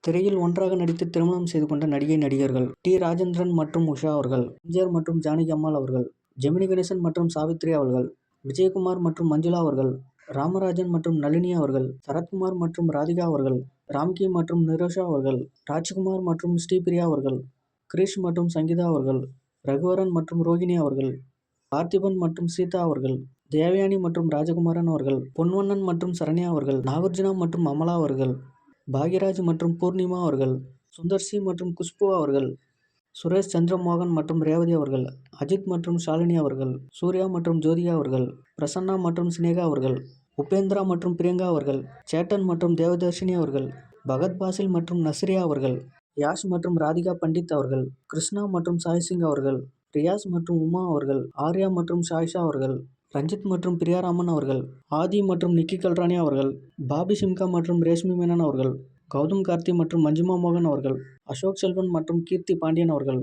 திரையில் ஒன்றாக நடித்து திருமணம் செய்து கொண்ட நடிகை நடிகர்கள் டி. ராஜேந்திரன் மற்றும் உஷா அவர்கள், எம்.ஜி.ஆர் மற்றும் ஜானகி அம்மாள் அவர்கள், ஜெமினி கணேசன் மற்றும் சாவித்ரி அவர்கள், விஜயகுமார் மற்றும் மஞ்சுளா அவர்கள், ராமராஜன் மற்றும் நளினி அவர்கள், சரத்குமார் மற்றும் ராதிகா அவர்கள், ராம்கி மற்றும் நிரோஷா அவர்கள், ராஜ்குமார் மற்றும் ஸ்ரீபிரியா அவர்கள், கிரிஷ் மற்றும் சங்கீதா அவர்கள், ரகுவரன் மற்றும் ரோகிணி அவர்கள், பார்த்திபன் மற்றும் சீதா அவர்கள், தேவயானி மற்றும் ராஜகுமாரன் அவர்கள், பொன்வண்ணன் மற்றும் சரண்யா அவர்கள், நாகார்ஜுனா மற்றும் அமலா அவர்கள், பாக்யராஜ் மற்றும் பூர்ணிமா அவர்கள், சுந்தர்சி மற்றும் குஷ்பு அவர்கள், சுரேஷ் சந்திரமோகன் மற்றும் ரேவதி அவர்கள், அஜித் மற்றும் ஷாலினி அவர்கள், சூர்யா மற்றும் ஜோதிகா அவர்கள், பிரசன்னா மற்றும் சினேகா அவர்கள், உபேந்திரா மற்றும் பிரியங்கா அவர்கள், சேட்டன் மற்றும் தேவதர்ஷினி அவர்கள், பகத் பாசில் மற்றும் நஸ்ரியா அவர்கள், யாஷ் மற்றும் ராதிகா பண்டிட் அவர்கள், கிருஷ்ணா மற்றும் சாய் சிங் அவர்கள், ரியாஸ் மற்றும் உமா அவர்கள், ஆர்யா மற்றும் சாயிஷா அவர்கள், ரஞ்சித் மற்றும் பிரியாராமன் அவர்கள், ஆதி மற்றும் நிக்கி கல்ரானி அவர்கள், பாபி சிம்கா மற்றும் ரேஷ்மி மேனன் அவர்கள், கௌதம் கார்த்தி மற்றும் மஞ்சிமா மோகன் அவர்கள், அசோக் செல்வன் மற்றும் கீர்த்தி பாண்டியன் அவர்கள்,